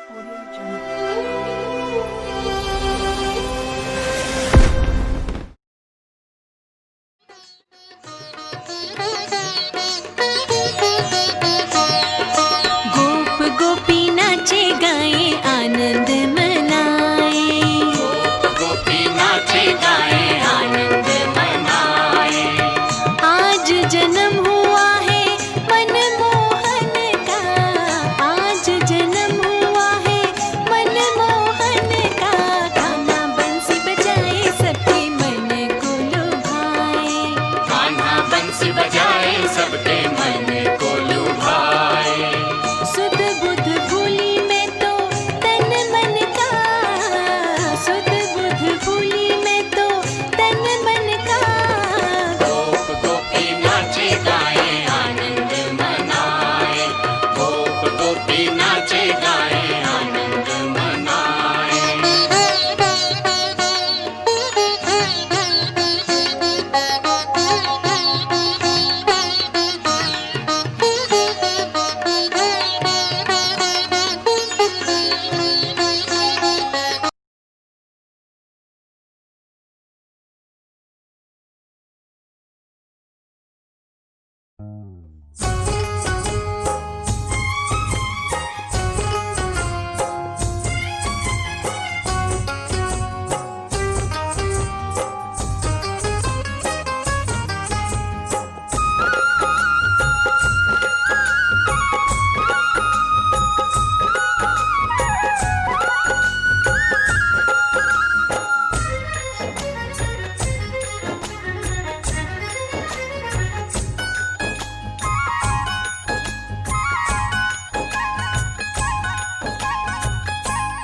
Audio Jungle. गोप गोपी नाचे गाए आनंद मनाए। गोपी नाचे गाए आनंद मनाए। आज जन्म हुआ है मनमोहन का, आज जन्म हुआ है मनमोहन का। कान्हा बंसी बजाए सबके मन को लुभाए। कान्हा बंसी बजाए सबके मन को लुभाए। सुध बुध भूली मैं तो तन मन का, सुध बुध भूली मैं तो तन मन का। गोप गोपी नाचे गाए आनंद मनाए। गोप गोपी नाचे गाए आनंद मनाए।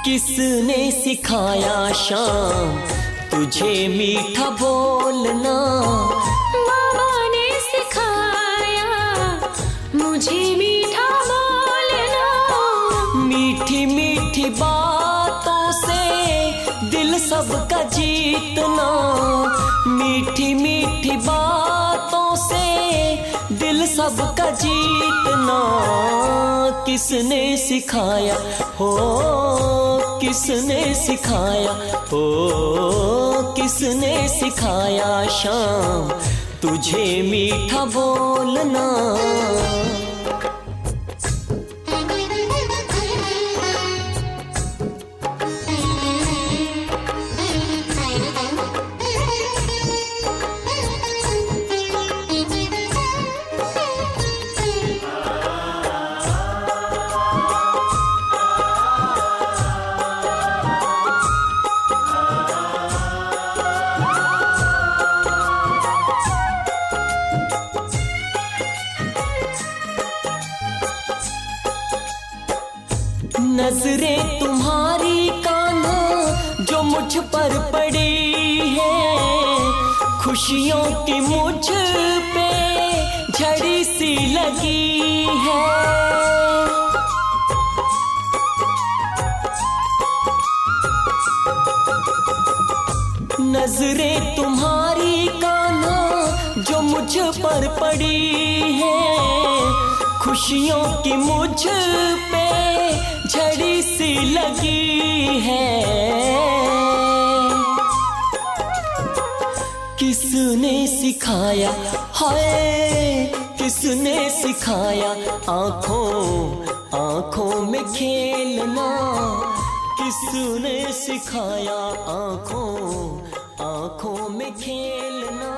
किसने सिखाया शाम तुझे मीठा बोलना? बाबा ने सिखाया मुझे मीठा बोलना। मीठी मीठी बातों से दिल सबका जीतना। मीठी मीठी बातों से दिल सबका जीतना। किसने सिखाया हो, किसने सिखाया हो, किसने सिखाया शाम तुझे मीठा बोलना? नजरें तुम्हारी कान्हा जो मुझ पर पड़ी है, खुशियों की मुझ पे झड़ी सी लगी है। नजरें तुम्हारी कान्हा जो मुझ पर पड़ी है, खुशियों की मुझ पे झड़ी सी लगी है। किसने सिखाया हाय, किसने सिखाया आँखों आँखों में खेलना? किसने सिखाया आँखों आँखों में खेलना?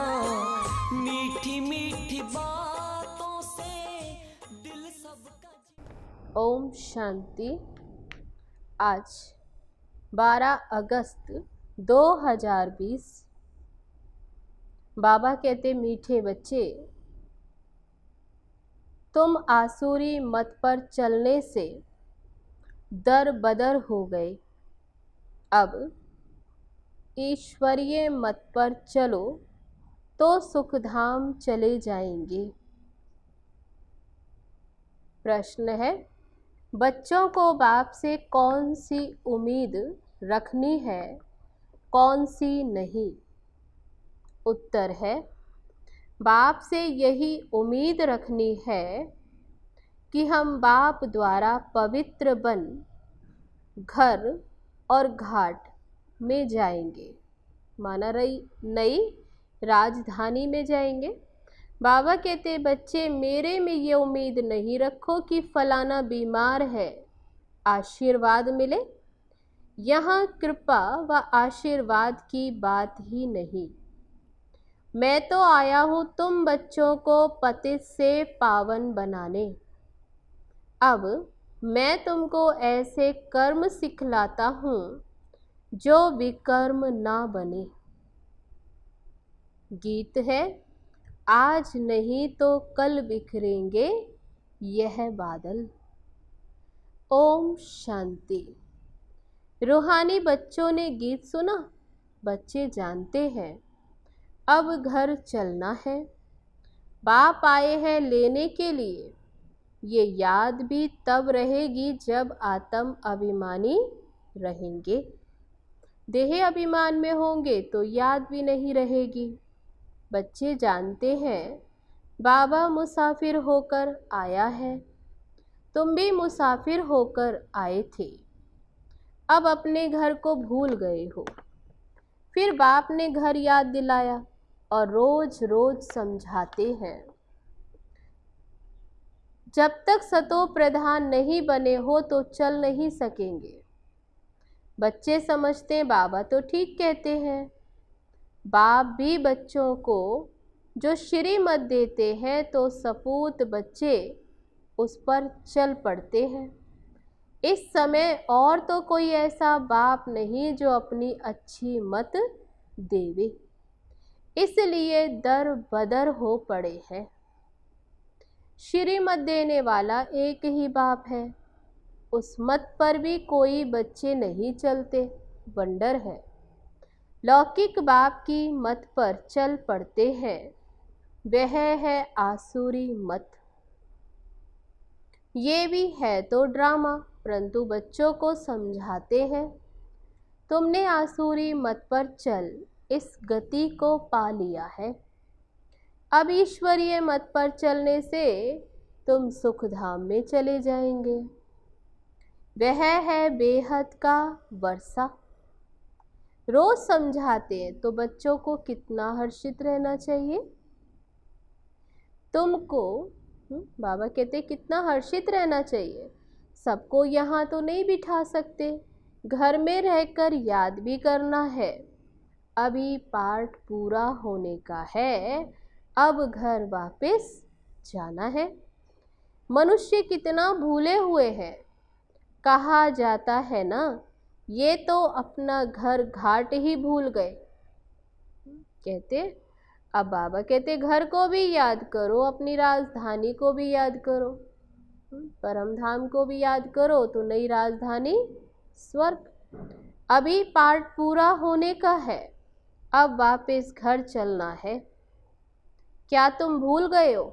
मीठी मीठी बातों से दिल सबका। ओम शांति। आज 12 अगस्त 2020। बाबा कहते मीठे बच्चे, तुम आसुरी मत पर चलने से दर बदर हो गए। अब ईश्वरीय मत पर चलो तो सुखधाम चले जाएंगे। प्रश्न है, बच्चों को बाप से कौन सी उम्मीद रखनी है, कौन सी नहीं? उत्तर है, बाप से यही उम्मीद रखनी है कि हम बाप द्वारा पवित्र बन घर और घाट में जाएंगे, माना रही नई राजधानी में जाएंगे। बाबा कहते बच्चे मेरे में ये उम्मीद नहीं रखो कि फलाना बीमार है आशीर्वाद मिले। यहाँ कृपा व आशीर्वाद की बात ही नहीं। मैं तो आया हूँ तुम बच्चों को पतित से पावन बनाने। अब मैं तुमको ऐसे कर्म सिखलाता हूँ जो विकर्म ना बने। गीत है, आज नहीं तो कल बिखरेंगे यह बादल। ओम शांति। रूहानी बच्चों ने गीत सुना। बच्चे जानते हैं अब घर चलना है, बाप आए हैं लेने के लिए। ये याद भी तब रहेगी जब आत्म अभिमानी रहेंगे। देह अभिमान में होंगे तो याद भी नहीं रहेगी। बच्चे जानते हैं बाबा मुसाफिर होकर आया है, तुम भी मुसाफिर होकर आए थे। अब अपने घर को भूल गए हो। फिर बाप ने घर याद दिलाया और रोज रोज समझाते हैं। जब तक सतो प्रधान नहीं बने हो तो चल नहीं सकेंगे। बच्चे समझते हैं बाबा तो ठीक कहते हैं। बाप भी बच्चों को जो श्रीमत देते हैं तो सपूत बच्चे उस पर चल पड़ते हैं। इस समय और तो कोई ऐसा बाप नहीं जो अपनी अच्छी मत देवे, इसलिए दर बदर हो पड़े हैं। श्रीमत देने वाला एक ही बाप है, उस मत पर भी कोई बच्चे नहीं चलते, वंडर है। लौकिक बाप की मत पर चल पड़ते हैं, वह है आसुरी मत। ये भी है तो ड्रामा, परंतु बच्चों को समझाते हैं तुमने आसुरी मत पर चल इस गति को पा लिया है। अब ईश्वरीय मत पर चलने से तुम सुख धाम में चले जाएंगे। वह है बेहद का वर्षा। रोज समझाते हैं तो बच्चों को कितना हर्षित रहना चाहिए। तुमको बाबा कहते कितना हर्षित रहना चाहिए। सबको यहाँ तो नहीं बिठा सकते, घर में रहकर याद भी करना है। अभी पाठ पूरा होने का है, अब घर वापस जाना है। मनुष्य कितना भूले हुए हैं। कहा जाता है ना, ये तो अपना घर घाट ही भूल गए। कहते अब बाबा कहते घर को भी याद करो, अपनी राजधानी को भी याद करो, परम धाम को भी याद करो तो नई राजधानी स्वर्ग। अभी पाठ पूरा होने का है, अब वापस घर चलना है। क्या तुम भूल गए हो?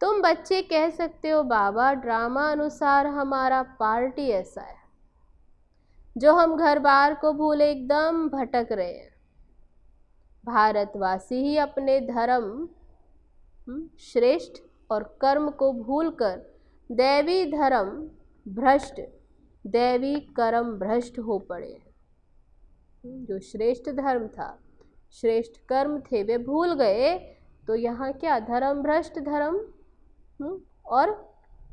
तुम बच्चे कह सकते हो बाबा ड्रामा अनुसार हमारा पार्ट ही ऐसा है जो हम घर बार को भूले एकदम भटक रहे हैं। भारतवासी ही अपने धर्म श्रेष्ठ और कर्म को भूलकर दैवी धर्म भ्रष्ट, दैवी कर्म भ्रष्ट हो पड़े हैं। जो श्रेष्ठ धर्म था, श्रेष्ठ कर्म थे, वे भूल गए तो यहाँ क्या धर्म भ्रष्ट धर्म और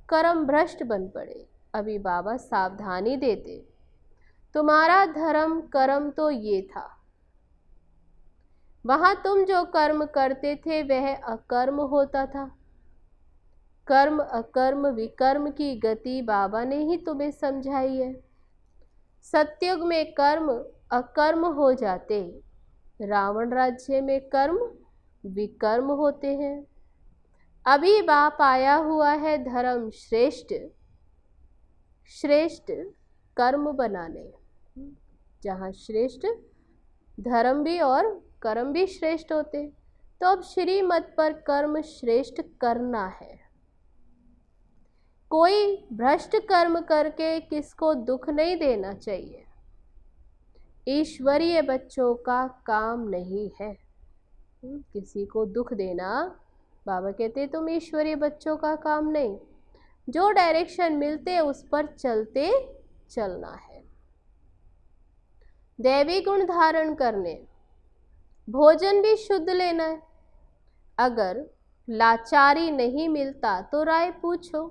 कर्म भ्रष्ट बन पड़े। अभी बाबा सावधानी देते, तुम्हारा धर्म कर्म तो ये था, वहाँ तुम जो कर्म करते थे वह अकर्म होता था। कर्म अकर्म विकर्म की गति बाबा ने ही तुम्हें समझाई है। सतयुग में कर्म अकर्म हो जाते, रावण राज्य में कर्म विकर्म होते हैं। अभी बाप आया हुआ है धर्म श्रेष्ठ श्रेष्ठ कर्म बनाने, जहाँ श्रेष्ठ धर्म भी और कर्म भी श्रेष्ठ होते। तो अब श्रीमत पर कर्म श्रेष्ठ करना है। कोई भ्रष्ट कर्म करके किसको दुख नहीं देना चाहिए। ईश्वरीय बच्चों का काम नहीं है किसी को दुख देना। बाबा कहते तुम ईश्वरीय बच्चों का काम नहीं। जो डायरेक्शन मिलते उस पर चलते चलना है। दैवी गुण धारण करने, भोजन भी शुद्ध लेना है। अगर लाचारी नहीं मिलता तो राय पूछो।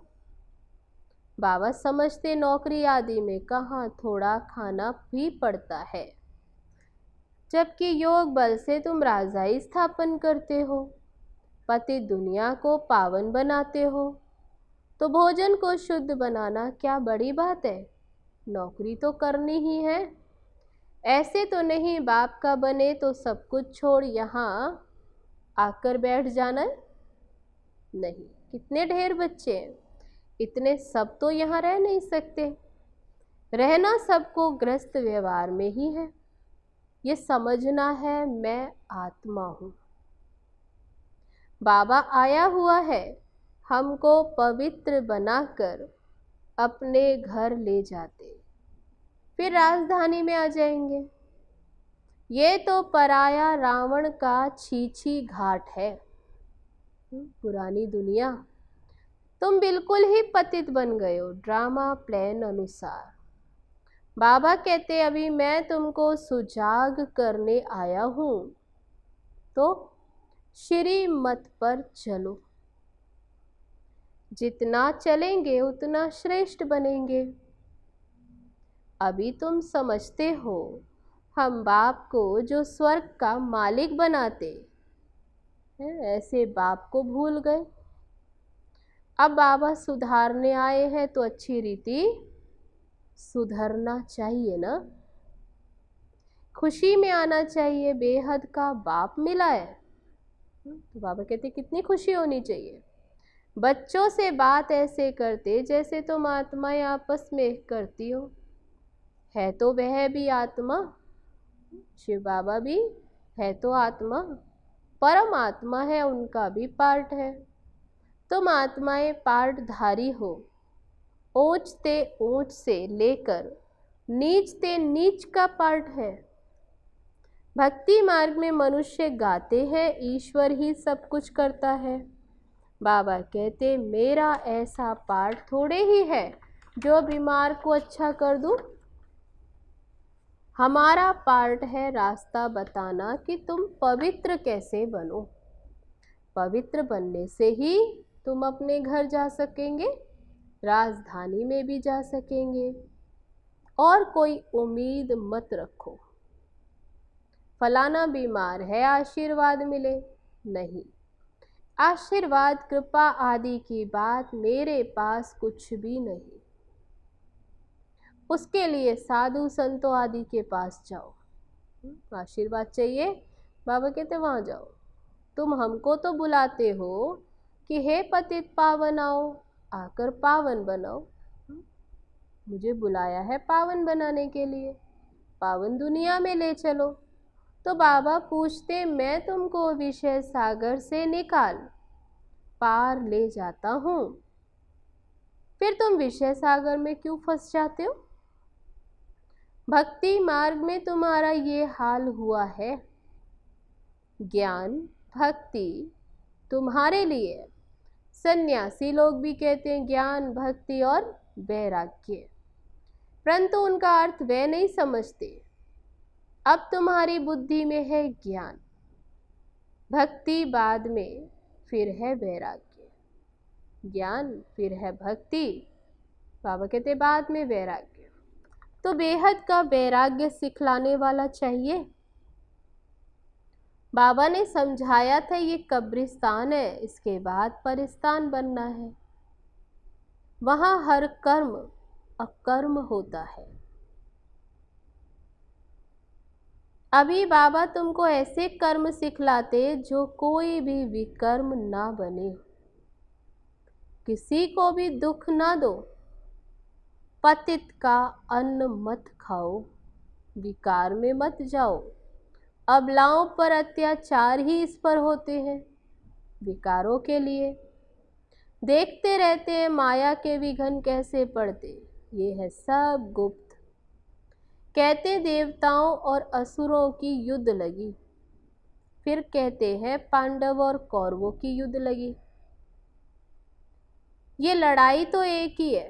बाबा समझते नौकरी आदि में कहाँ थोड़ा खाना भी पड़ता है, जबकि योग बल से तुम राजाई स्थापन करते हो, पति दुनिया को पावन बनाते हो, तो भोजन को शुद्ध बनाना क्या बड़ी बात है? नौकरी तो करनी ही है। ऐसे तो नहीं बाप का बने तो सब कुछ छोड़ यहाँ आकर बैठ जाना है। नहीं, कितने ढेर बच्चे हैं, इतने सब तो यहाँ रह नहीं सकते। रहना सबको ग्रस्त व्यवहार में ही है। ये समझना है मैं आत्मा हूँ। बाबा आया हुआ है हमको पवित्र बनाकर अपने घर ले जाते, फिर राजधानी में आ जाएंगे। ये तो पराया रावण का छीछी घाट है। पुरानी दुनिया, तुम बिल्कुल ही पतित बन गए हो ड्रामा प्लान अनुसार। बाबा कहते अभी मैं तुमको सुजाग करने आया हूँ, तो श्री मत पर चलो। जितना चलेंगे उतना श्रेष्ठ बनेंगे। अभी तुम समझते हो हम बाप को जो स्वर्ग का मालिक बनाते हैं, ऐसे बाप को भूल गए। अब बाबा सुधारने आए हैं तो अच्छी रीति सुधरना चाहिए ना। खुशी में आना चाहिए, बेहद का बाप मिला है। तो बाबा कहते कितनी खुशी होनी चाहिए। बच्चों से बात ऐसे करते जैसे तुम आत्माएं आपस में करती हो। है तो वह भी आत्मा, शिव बाबा भी है तो आत्मा, परम आत्मा है, उनका भी पार्ट है। तुम आत्माएं पार्टधारी हो। ऊंचते ऊंच से लेकर नीचते नीच का पार्ट है। भक्ति मार्ग में मनुष्य गाते हैं ईश्वर ही सब कुछ करता है। बाबा कहते मेरा ऐसा पार्ट थोड़े ही है जो बीमार को अच्छा कर दूं। हमारा पार्ट है रास्ता बताना कि तुम पवित्र कैसे बनो। पवित्र बनने से ही तुम अपने घर जा सकेंगे, राजधानी में भी जा सकेंगे। और कोई उम्मीद मत रखो फलाना बीमार है आशीर्वाद मिले, नहीं। आशीर्वाद कृपा आदि की बात मेरे पास कुछ भी नहीं। उसके लिए साधु संतों आदि के पास जाओ। आशीर्वाद चाहिए, बाबा कहते वहाँ जाओ। तुम हमको तो बुलाते हो कि हे पतित पावन आओ, आकर पावन बनाओ। मुझे बुलाया है पावन बनाने के लिए, पावन दुनिया में ले चलो। तो बाबा पूछते मैं तुमको विषय सागर से निकाल पार ले जाता हूँ, फिर तुम विषय सागर में क्यों फंस जाते हो? भक्ति मार्ग में तुम्हारा ये हाल हुआ है। ज्ञान भक्ति तुम्हारे लिए, सन्यासी लोग भी कहते हैं ज्ञान भक्ति और वैराग्य, परंतु उनका अर्थ वे नहीं समझते। अब तुम्हारी बुद्धि में है ज्ञान, भक्ति बाद में, फिर है वैराग्य। ज्ञान फिर है भक्ति, बाबा कहते बाद में वैराग्य। तो बेहद का वैराग्य सिखलाने वाला चाहिए। बाबा ने समझाया था ये कब्रिस्तान है, इसके बाद परिस्तान बनना है। वहाँ हर कर्म अकर्म होता है। अभी बाबा तुमको ऐसे कर्म सिखलाते जो कोई भी विकर्म ना बने, किसी को भी दुख ना दो, पतित का अन्न मत खाओ, विकार में मत जाओ। अबलाओं पर अत्याचार ही इस पर होते हैं, विकारों के लिए। देखते रहते हैं माया के विघन कैसे पड़ते, ये है सब गुप्त। कहते देवताओं और असुरों की युद्ध लगी, फिर कहते हैं पांडव और कौरवों की युद्ध लगी। ये लड़ाई तो एक ही है।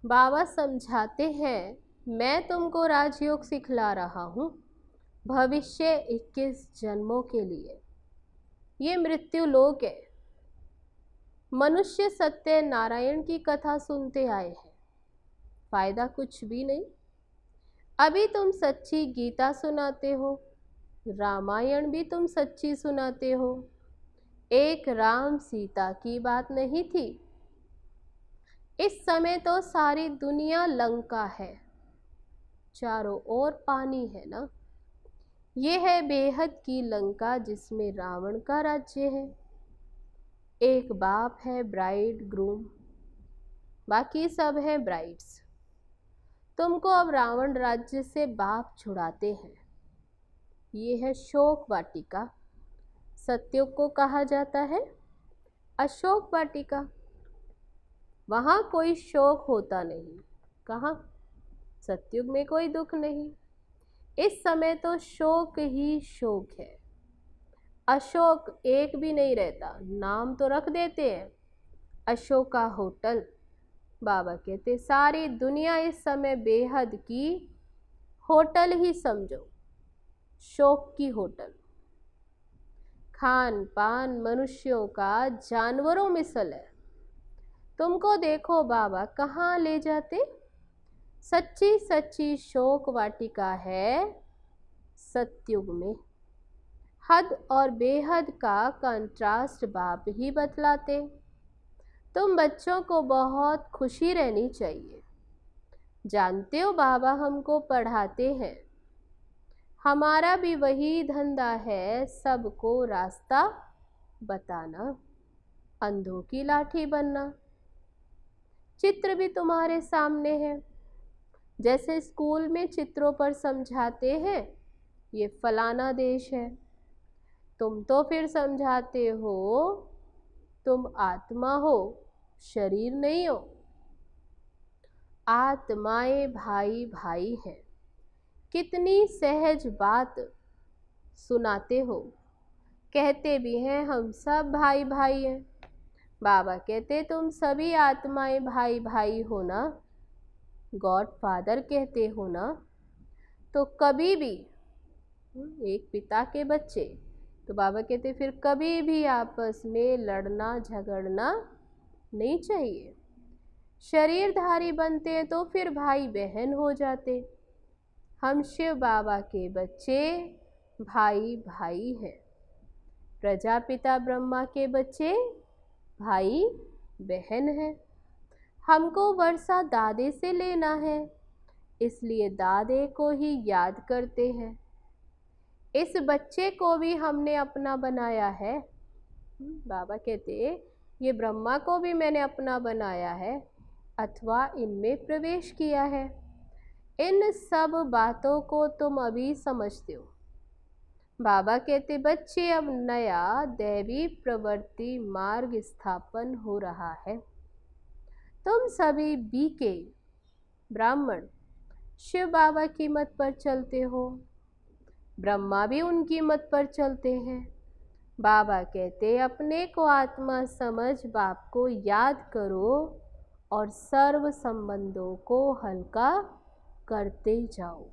बाबा समझाते हैं, मैं तुमको राजयोग सिखला रहा हूँ भविष्य 21 जन्मों के लिए। ये मृत्यु लोक है। मनुष्य सत्य नारायण की कथा सुनते आए हैं, फायदा कुछ भी नहीं। अभी तुम सच्ची गीता सुनाते हो, रामायण भी तुम सच्ची सुनाते हो। एक राम सीता की बात नहीं थी। इस समय तो सारी दुनिया लंका है, चारों ओर पानी है ना। ये है बेहद की लंका जिसमें रावण का राज्य है। एक बाप है ब्राइड ग्रूम, बाकी सब है ब्राइड्स। तुमको अब रावण राज्य से बाप छुड़ाते हैं। ये है शोक वाटिका। सत्युग को कहा जाता है अशोक वाटिका। वहाँ कोई शोक होता नहीं। कहाँ? सत्युग में कोई दुख नहीं। इस समय तो शोक ही शोक है। अशोक एक भी नहीं रहता, नाम तो रख देते हैं अशोका होटल। बाबा कहते सारी दुनिया इस समय बेहद की होटल ही समझो, शोक की होटल। खान पान मनुष्यों का जानवरों में सल है। तुमको देखो बाबा कहाँ ले जाते। सच्ची सच्ची शोक वाटिका है सत्युग में। हद और बेहद का कंट्रास्ट बाप ही बतलाते। तुम बच्चों को बहुत खुशी रहनी चाहिए। जानते हो बाबा हमको पढ़ाते हैं, हमारा भी वही धंधा है, सबको रास्ता बताना, अंधों की लाठी बनना। चित्र भी तुम्हारे सामने है। जैसे स्कूल में चित्रों पर समझाते हैं ये फलाना देश है, तुम तो फिर समझाते हो तुम आत्मा हो, शरीर नहीं हो। आत्माएं भाई भाई हैं। कितनी सहज बात सुनाते हो। कहते भी हैं हम सब भाई भाई हैं। बाबा कहते तुम सभी आत्माएं भाई भाई हो ना, गॉड फादर कहते हो ना। तो कभी भी एक पिता के बच्चे, तो बाबा कहते फिर कभी भी आपस में लड़ना झगड़ना नहीं चाहिए। शरीरधारी बनते हैं तो फिर भाई बहन हो जाते। हम शिव बाबा के बच्चे भाई भाई हैं। प्रजापिता ब्रह्मा के बच्चे भाई बहन हैं। हमको वर्षा दादे से लेना है, इसलिए दादे को ही याद करते हैं। इस बच्चे को भी हमने अपना बनाया है। बाबा कहते ये ब्रह्मा को भी मैंने अपना बनाया है अथवा इनमें प्रवेश किया है। इन सब बातों को तुम अभी समझते हो। बाबा कहते बच्चे अब नया दैवी प्रवृत्ति मार्ग स्थापन हो रहा है। तुम सभी बीके ब्राह्मण शिव बाबा की मत पर चलते हो, ब्रह्मा भी उनकी मत पर चलते हैं। बाबा कहते अपने को आत्मा समझ बाप को याद करो और सर्व संबंधों को हल्का करते जाओ।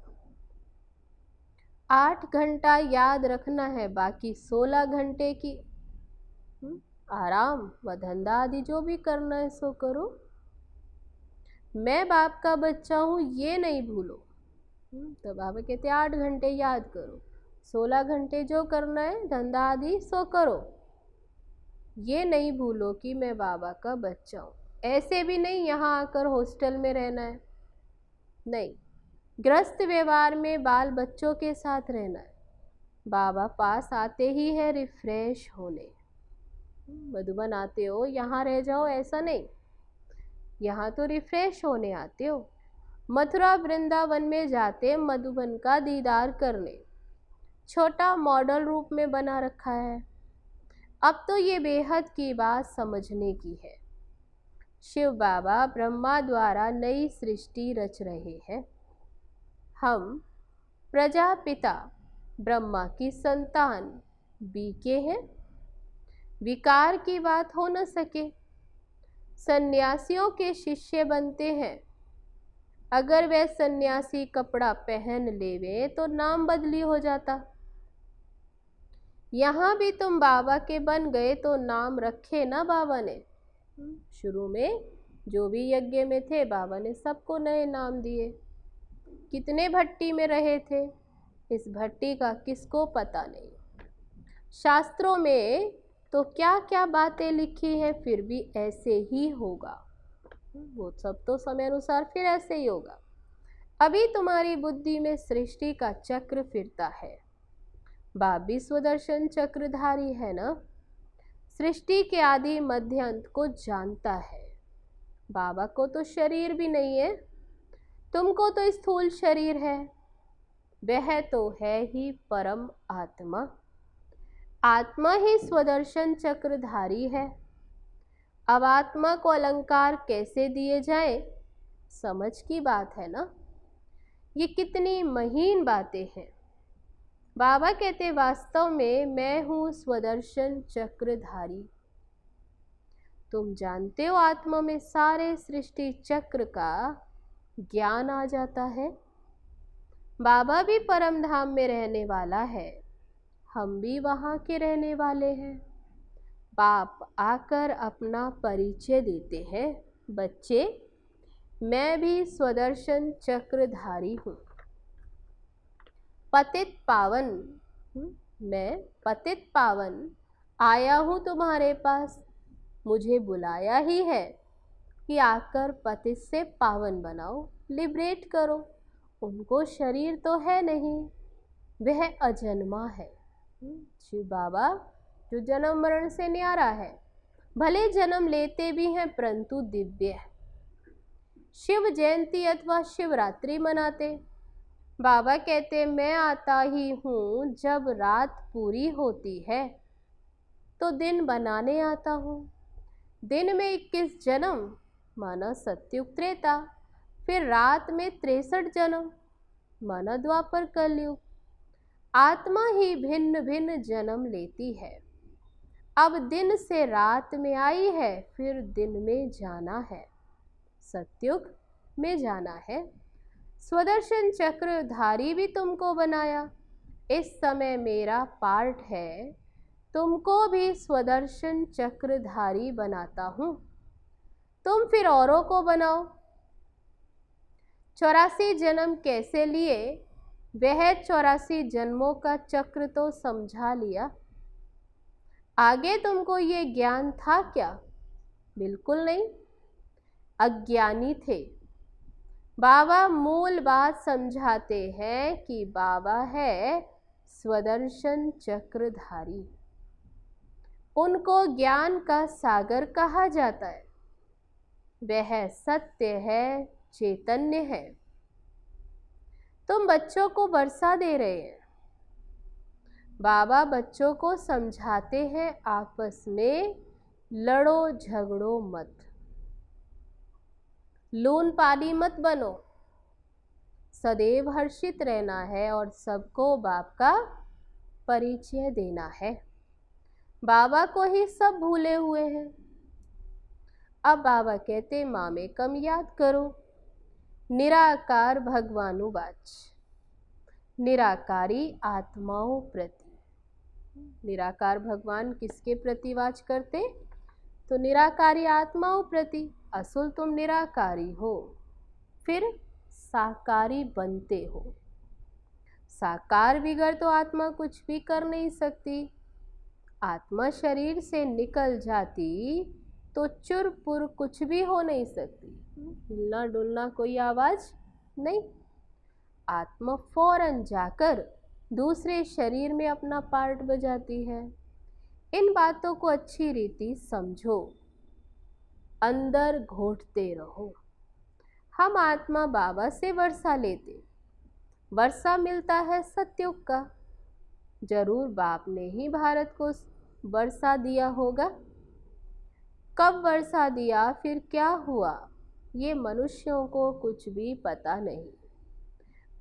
8 घंटा याद रखना है, बाकी 16 घंटे की आराम व धंधा आदि जो भी करना है सो करो। मैं बाप का बच्चा हूँ ये नहीं भूलो। तो बाबा कहते 8 घंटे याद करो, 16 घंटे जो करना है धंधा आदि सो करो। ये नहीं भूलो कि मैं बाबा का बच्चा हूँ। ऐसे भी नहीं यहाँ आकर हॉस्टल में रहना है, नहीं। गृहस्थ व्यवहार में बाल बच्चों के साथ रहना है। बाबा पास आते ही है रिफ्रेश होने। मधुबन आते हो यहाँ रह जाओ ऐसा नहीं, यहाँ तो रिफ्रेश होने आते हो। मथुरा वृंदावन में जाते मधुबन का दीदार करने। छोटा मॉडल रूप में बना रखा है। अब तो ये बेहद की बात समझने की है। शिव बाबा ब्रह्मा द्वारा नई सृष्टि रच रहे हैं। हम प्रजापिता ब्रह्मा की संतान बीके हैं। विकार की बात हो न सके। सन्यासियों के शिष्य बनते हैं। अगर वह सन्यासी कपड़ा पहन लेवे तो नाम बदली हो जाता। यहाँ भी तुम बाबा के बन गए तो नाम रखे ना बाबा ने। शुरू में जो भी यज्ञ में थे बाबा ने सबको नए नाम दिए। कितने भट्टी में रहे थे इस भट्टी का किसको पता नहीं। शास्त्रों में तो क्या क्या बातें लिखी हैं, फिर भी ऐसे ही होगा। वो सब तो समय अनुसार फिर ऐसे ही होगा। अभी तुम्हारी बुद्धि में सृष्टि का चक्र फिरता है। बाप भी स्वदर्शन चक्रधारी है ना। सृष्टि के आदि मध्य अंत को जानता है। बाबा को तो शरीर भी नहीं है, तुमको तो स्थूल शरीर है। वह तो है ही परम आत्मा। आत्मा ही स्वदर्शन चक्रधारी है। अब आत्मा को अलंकार कैसे दिए जाए, समझ की बात है ना। ये कितनी महीन बातें हैं। बाबा कहते वास्तव में मैं हूँ स्वदर्शन चक्रधारी। तुम जानते हो आत्मा में सारे सृष्टि चक्र का ज्ञान आ जाता है। बाबा भी परम धाम में रहने वाला है, हम भी वहाँ के रहने वाले हैं। बाप आकर अपना परिचय देते हैं, बच्चे मैं भी स्वदर्शन चक्रधारी हूँ। पतित पावन, मैं पतित पावन आया हूँ तुम्हारे पास। मुझे बुलाया ही है कि आकर पतित से पावन बनाओ, लिबरेट करो। उनको शरीर तो है नहीं, वह अजन्मा है। शिव बाबा जो जन्म मरण से न्यारा है, भले जन्म लेते भी हैं परंतु दिव्य है। शिव जयंती अथवा शिवरात्रि मनाते। बाबा कहते मैं आता ही हूँ जब रात पूरी होती है तो दिन बनाने आता हूँ। दिन में 21 जन्म माना सत्युग त्रेता, फिर रात में 63 जन्म माना द्वापर कलयुग। आत्मा ही भिन्न भिन्न जन्म लेती है। अब दिन से रात में आई है, फिर दिन में जाना है, सत्युग में जाना है। स्वदर्शन चक्रधारी भी तुमको बनाया। इस समय मेरा पार्ट है, तुमको भी स्वदर्शन चक्रधारी बनाता हूँ। तुम फिर औरों को बनाओ। 84 जन्म कैसे लिए, वह 84 जन्मों का चक्र तो समझा लिया। आगे तुमको ये ज्ञान था क्या? बिल्कुल नहीं, अज्ञानी थे। बाबा मूल बात समझाते हैं कि बाबा है स्वदर्शन चक्रधारी। उनको ज्ञान का सागर कहा जाता है। वह सत्य है, चैतन्य है। तुम बच्चों को वर्षा दे रहे हैं। बाबा बच्चों को समझाते हैं आपस में लड़ो झगड़ो मत, लून पानी मत बनो, सदैव हर्षित रहना है और सबको बाप का परिचय देना है। बाबा को ही सब भूले हुए हैं। अब बाबा कहते मामे कम याद करो। निराकार भगवानुवाच, निराकारी आत्माओं प्रति। निराकार भगवान किसके प्रति वाच करते? तो निराकारी आत्माओं प्रति। असुल तुम निराकारी हो, फिर साकारी बनते हो। साकार बिगड़ तो आत्मा कुछ भी कर नहीं सकती। आत्मा शरीर से निकल जाती तो चुरपुर कुछ भी हो नहीं सकती। हिलना डुलना कोई आवाज नहीं। आत्मा फौरन जाकर दूसरे शरीर में अपना पार्ट बजाती है। इन बातों को अच्छी रीति समझो, अंदर घोटते रहो। हम आत्मा बाबा से वर्षा लेते। वर्षा मिलता है सत्युग का। जरूर बाप ने ही भारत को वर्षा दिया होगा। कब वर्षा दिया, फिर क्या हुआ, ये मनुष्यों को कुछ भी पता नहीं।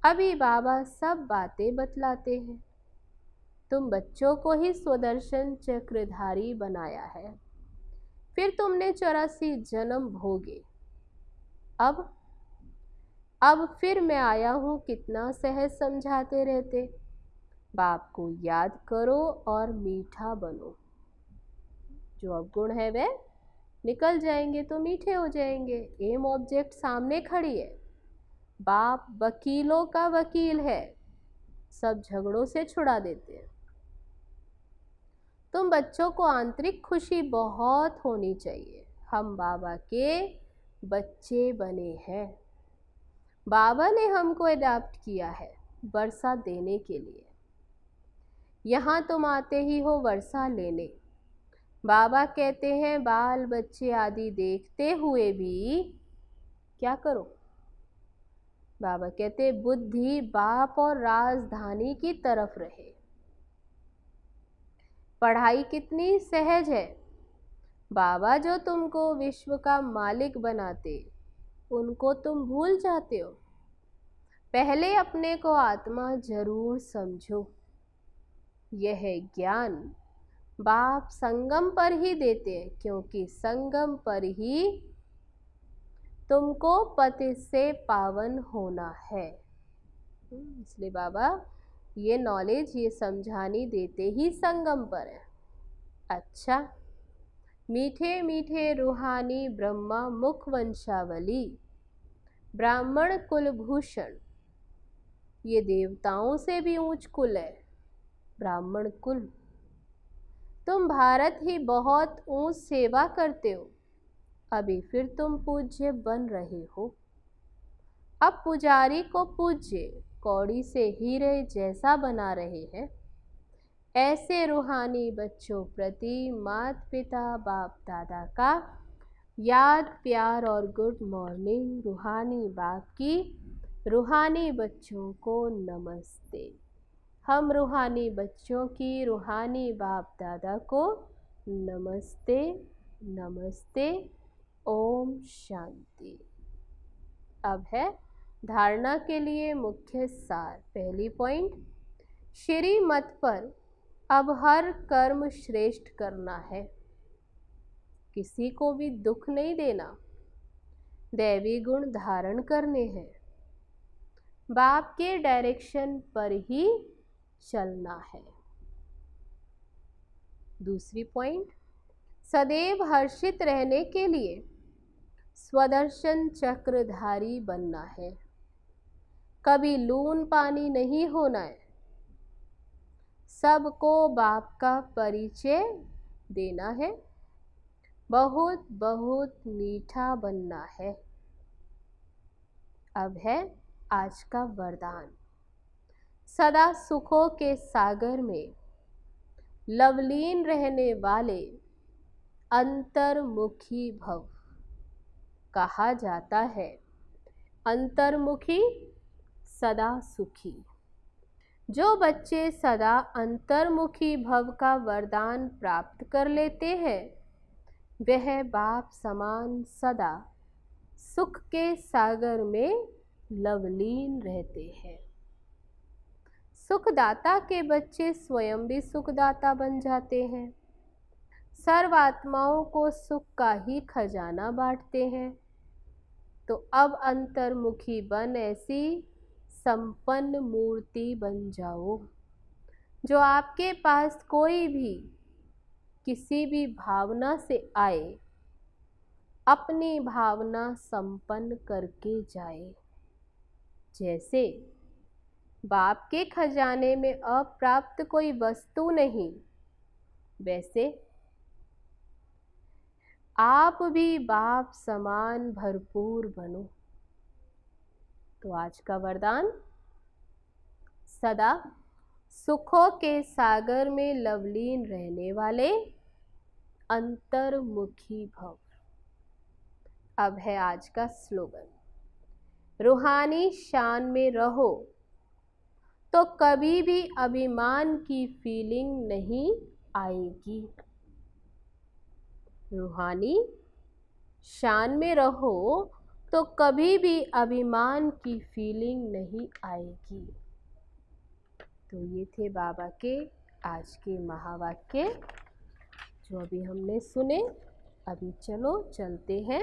अभी बाबा सब बातें बतलाते हैं। तुम बच्चों को ही स्वदर्शन चक्रधारी बनाया है। फिर तुमने 84 जन्म भोगे। अब फिर मैं आया हूँ, कितना सहज समझाते रहते। बाप को याद करो और मीठा बनो। जो अवगुण है वह निकल जाएंगे तो मीठे हो जाएंगे। एम ऑब्जेक्ट सामने खड़ी है। बाप वकीलों का वकील है, सब झगड़ों से छुड़ा देते हैं। तुम बच्चों को आंतरिक खुशी बहुत होनी चाहिए। हम बाबा के बच्चे बने हैं। बाबा ने हमको अडॉप्ट किया है वर्षा देने के लिए। यहाँ तुम आते ही हो वर्षा लेने। बाबा कहते हैं बाल बच्चे आदि देखते हुए भी क्या करो। बाबा कहते बुद्धि बाप और राजधानी की तरफ रहे। पढ़ाई कितनी सहज है। बाबा जो तुमको विश्व का मालिक बनाते, उनको तुम भूल जाते हो। पहले अपने को आत्मा जरूर समझो। यह ज्ञान बाप संगम पर ही देते हैं, क्योंकि संगम पर ही तुमको पति से पावन होना है। इसलिए बाबा ये नॉलेज, ये समझानी देते ही संगम पर है। अच्छा, मीठे मीठे रूहानी ब्रह्मा मुख वंशावली, ब्राह्मण कुलभूषण, ये देवताओं से भी ऊंच कुल है ब्राह्मण कुल। तुम भारत ही बहुत ऊंच सेवा करते हो। अभी फिर तुम पूज्य बन रहे हो। अब पुजारी को पूज्य कौड़ी से हीरे जैसा बना रहे हैं। ऐसे रूहानी बच्चों प्रति माता पिता बाप दादा का याद प्यार और गुड मॉर्निंग। रूहानी बाप की रूहानी बच्चों को नमस्ते। हम रूहानी बच्चों की रूहानी बाप दादा को नमस्ते नमस्ते। ओम शांति। अब है धारणा के लिए मुख्य सार। पहली पॉइंट, श्री मत पर अब हर कर्म श्रेष्ठ करना है। किसी को भी दुख नहीं देना, दैवी गुण धारण करने हैं, बाप के डायरेक्शन पर ही चलना है। दूसरी पॉइंट, सदैव हर्षित रहने के लिए स्वदर्शन चक्रधारी बनना है। कभी लून पानी नहीं होना है। सबको बाप का परिचय देना है। बहुत बहुत मीठा बनना है। अब है आज का वरदान। सदा सुखों के सागर में लवलीन रहने वाले अंतर्मुखी भव। कहा जाता है अंतर्मुखी सदा सुखी। जो बच्चे सदा अंतर्मुखी भव का वरदान प्राप्त कर लेते हैं, वह बाप समान सदा सुख के सागर में लवलीन रहते हैं। सुखदाता के बच्चे स्वयं भी सुखदाता बन जाते हैं। सर्व आत्माओं को सुख का ही खजाना बांटते हैं। तो अब अंतर्मुखी बन ऐसी संपन्न मूर्ति बन जाओ, जो आपके पास कोई भी किसी भी भावना से आए, अपनी भावना संपन्न करके जाए। जैसे बाप के खजाने में अप्राप्त कोई वस्तु नहीं, वैसे आप भी बाप समान भरपूर बनो। तो आज का वरदान, सदा सुखों के सागर में लवलीन रहने वाले अंतर्मुखी भव। अब है आज का स्लोगन। रूहानी शान में रहो तो कभी भी अभिमान की फीलिंग नहीं आएगी। रूहानी शान में रहो तो कभी भी अभिमान की फीलिंग नहीं आएगी। तो ये थे बाबा के आज के महावाक्य जो अभी हमने सुने। अभी चलो चलते हैं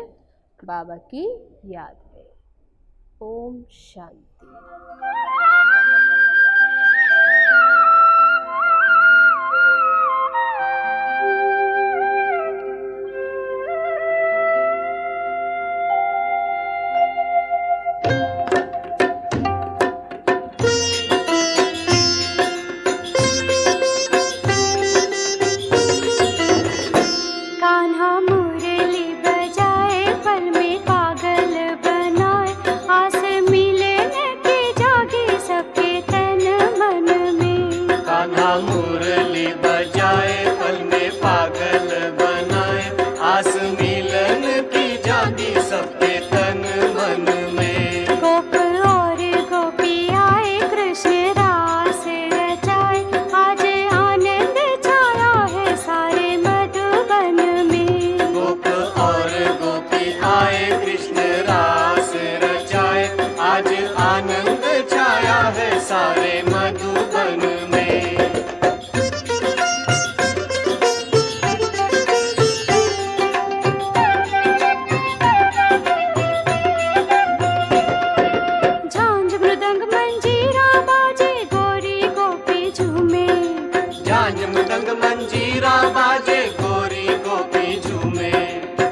बाबा की याद में। ओम शांति। कान्हा मुरली बजाए पल में पागल बनाए, आस मिलने की जागी सबके तन मन में। कान्हा मुरली बजाए पल में पागल बनाए, आस मिलन की जागी सबके तन मन में। गोप और गोपी आए कृष्ण रास रचाए, आज आनंद छाया है सारे मधुबन में। गोप और गोपी आए कृष्ण रास रचाए, आज आनंद छाया है सारे मधुबन में। झांझ मृदंग मंजीरा बाजे गोरी गोपी झूमे। झांझ मृदंग मंजीरा बाजे गोरी गोपी झूमे।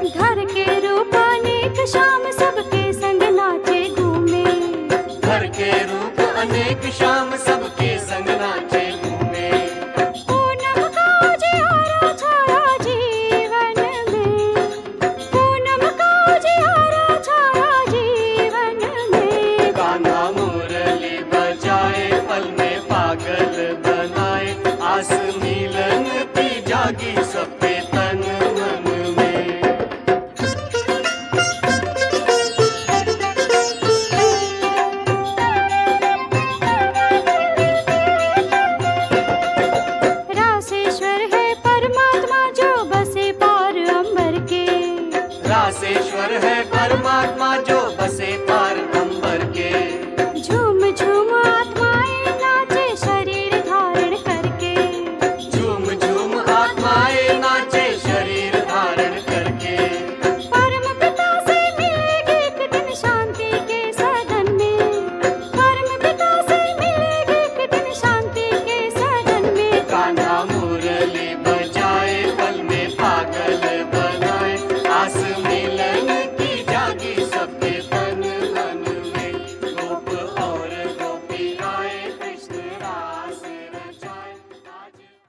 घर के रूप अनेक शाम सबके संग नाचे घूमे। घर के रूप अनेक शाम सबके संग नाचे घूमे। पूनम का उजियारा छाया जीवन में। पूनम का उजियारा छाया जीवन में। कान्हा मुरली बजाए पल में पागल बनाए, आस मिलन की जागी सबके तन मन में। रासेश्वर है परमात्मा जो बसे पार अंबर के। रासेश्वर है